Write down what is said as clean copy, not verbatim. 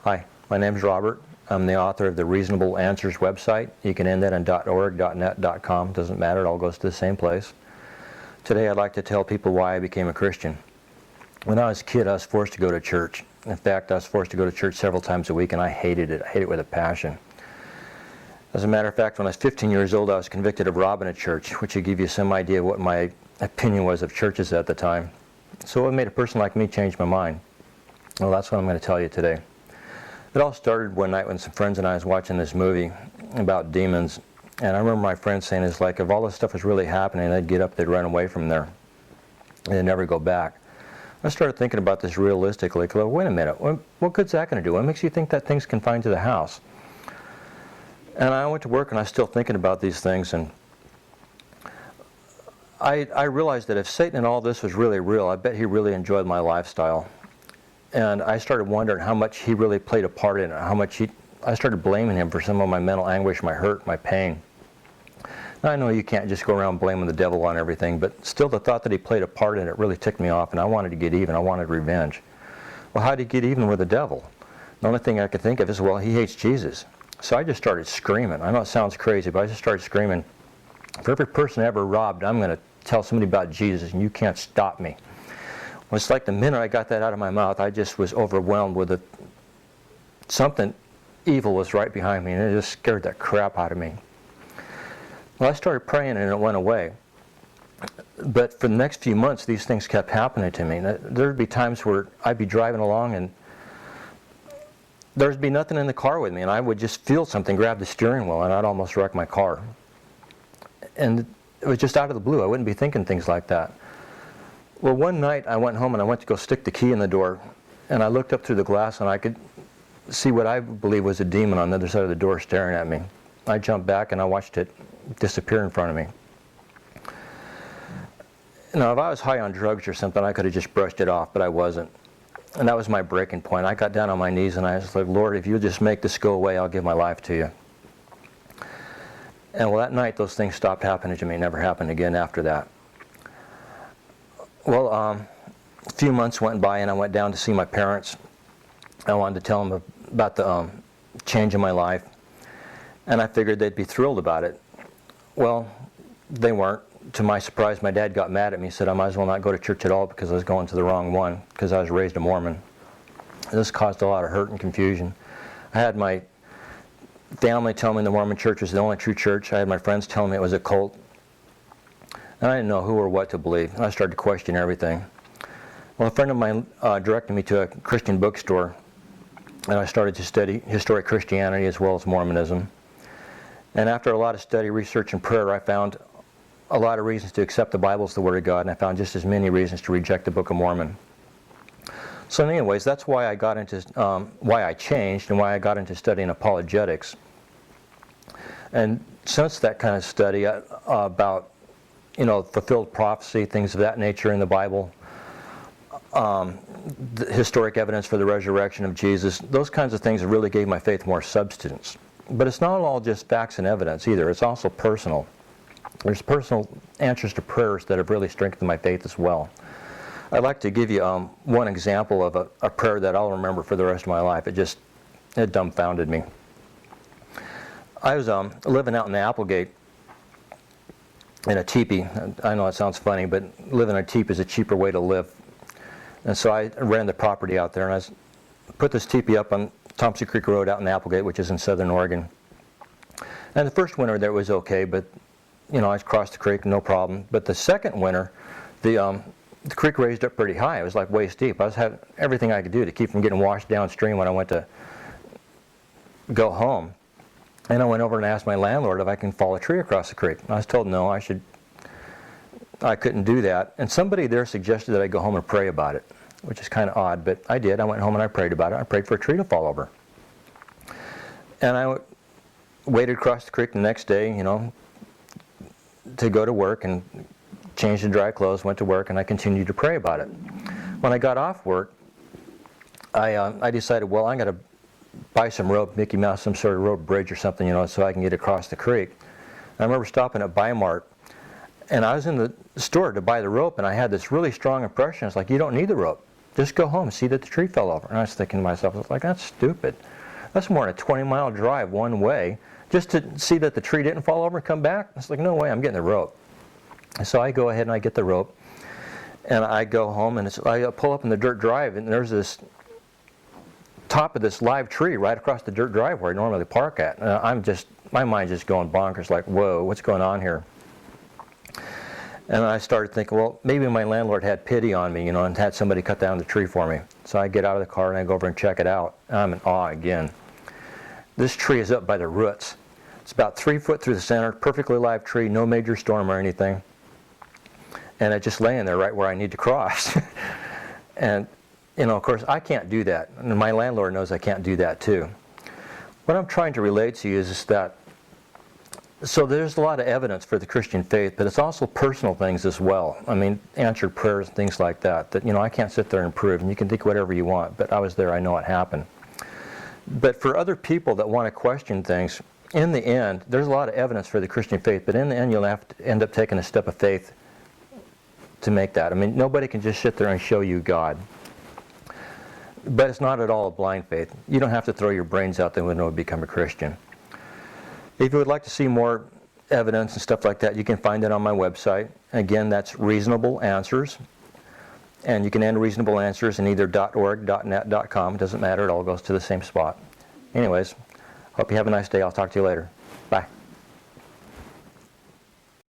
Hi, my name is Robert. I'm the author of the Reasonable Answers website. You can end that on .org, .net, .com. Doesn't matter. It all goes to the same place. Today I'd like to tell people why I became a Christian. When I was a kid, I was forced to go to church. In fact, I was forced to go to church several times a week, and I hated it. I hated it with a passion. As a matter of fact, when I was 15 years old, I was convicted of robbing a church, which will give you some idea of what my opinion was of churches at the time. So what made a person like me change my mind? Well, that's what I'm going to tell you today. It all started one night when some friends and I was watching this movie about demons, and I remember my friend saying, it's like if all this stuff was really happening, they'd get up, they'd run away from there, and they'd never go back. I started thinking about this realistically. Well, wait a minute, what good's that going to do? What makes you think that thing's confined to the house? And I went to work and I was still thinking about these things, and I realized that if Satan and all this was really real, I bet he really enjoyed my lifestyle. And I started wondering how much he really played a part in it, I started blaming him for some of my mental anguish, my hurt, my pain. Now, I know you can't just go around blaming the devil on everything, but still the thought that he played a part in it really ticked me off, and I wanted to get even. I wanted revenge. Well, how did he get even with the devil? The only thing I could think of is, well, he hates Jesus. So I just started screaming. I know it sounds crazy, but I just started screaming, for every person I ever robbed, I'm going to tell somebody about Jesus, and you can't stop me. Well, it's like the minute I got that out of my mouth, I just was overwhelmed with it. Something evil was right behind me, and it just scared the crap out of me. Well, I started praying, and it went away. But for the next few months, these things kept happening to me. There would be times where I'd be driving along, and there'd be nothing in the car with me, and I would just feel something grab the steering wheel, and I'd almost wreck my car. And it was just out of the blue. I wouldn't be thinking things like that. Well, one night I went home and I went to go stick the key in the door, and I looked up through the glass and I could see what I believe was a demon on the other side of the door staring at me. I jumped back and I watched it disappear in front of me. Now, if I was high on drugs or something, I could have just brushed it off, but I wasn't. And that was my breaking point. I got down on my knees and I was like, Lord, if you'll just make this go away, I'll give my life to you. And well, that night those things stopped happening to me. It never happened again after that. Well, a few months went by and I went down to see my parents. I wanted to tell them about the change in my life, and I figured they'd be thrilled about it. Well, they weren't. To my surprise, my dad got mad at me and said I might as well not go to church at all because I was going to the wrong one, because I was raised a Mormon. This caused a lot of hurt and confusion. I had my family tell me the Mormon church was the only true church. I had my friends telling me it was a cult. And I didn't know who or what to believe. And I started to question everything. Well, a friend of mine directed me to a Christian bookstore, and I started to study historic Christianity as well as Mormonism. And after a lot of study, research, and prayer, I found a lot of reasons to accept the Bible as the Word of God, and I found just as many reasons to reject the Book of Mormon. So anyways, that's why I got into, why I changed and why I got into studying apologetics. And since that kind of study about fulfilled prophecy, things of that nature in the Bible, the historic evidence for the resurrection of Jesus, those kinds of things really gave my faith more substance. But it's not all just facts and evidence either. It's also personal. There's personal answers to prayers that have really strengthened my faith as well. I'd like to give you one example of a prayer that I'll remember for the rest of my life. It dumbfounded me. I was living out in the Applegate in a teepee. I know it sounds funny, but living in a teepee is a cheaper way to live. And so I ran the property out there, and I put this teepee up on Thompson Creek Road out in Applegate, which is in southern Oregon. And the first winter there was okay, but I crossed the creek, no problem. But the second winter, the creek raised up pretty high. It was like waist deep. I was having everything I could do to keep from getting washed downstream when I went to go home. And I went over and asked my landlord if I can fall a tree across the creek. And I was told no, I couldn't do that. And somebody there suggested that I go home and pray about it, which is kind of odd, but I did. I went home and I prayed about it. I prayed for a tree to fall over. And I waded across the creek the next day, to go to work, and changed into dry clothes, went to work, and I continued to pray about it. When I got off work, I decided, well, I'm going to buy some rope, Mickey Mouse, some sort of rope bridge or something, so I can get across the creek. And I remember stopping at Bi-Mart, and I was in the store to buy the rope, and I had this really strong impression. It's like, you don't need the rope. Just go home and see that the tree fell over. And I was thinking to myself, I was like, that's stupid. That's more than a 20-mile drive one way just to see that the tree didn't fall over and come back. It's like, no way, I'm getting the rope. So I go ahead and I get the rope, and I go home, and I pull up in the dirt drive, and there's this top of this live tree right across the dirt drive where I normally park at. And my mind's just going bonkers, like, whoa, what's going on here? And I started thinking, well, maybe my landlord had pity on me, and had somebody cut down the tree for me. So I get out of the car and I go over and check it out. And I'm in awe again. This tree is up by the roots. It's about 3 foot through the center, perfectly live tree, no major storm or anything. And it's just laying there right where I need to cross. And, of course, I can't do that. And my landlord knows I can't do that too. What I'm trying to relate to you is that, so there's a lot of evidence for the Christian faith, but it's also personal things as well. I mean, answered prayers and things like that, I can't sit there and prove, and you can think whatever you want, but I was there, I know it happened. But for other people that want to question things, in the end, there's a lot of evidence for the Christian faith, but in the end, you'll have to end up taking a step of faith to make that. I mean, nobody can just sit there and show you God. But it's not at all a blind faith. You don't have to throw your brains out the window and become a Christian. If you would like to see more evidence and stuff like that, you can find it on my website. Again, that's Reasonable Answers. And you can enter Reasonable Answers in either .org, .net, .com. It doesn't matter. It all goes to the same spot. Anyways, hope you have a nice day. I'll talk to you later. Bye.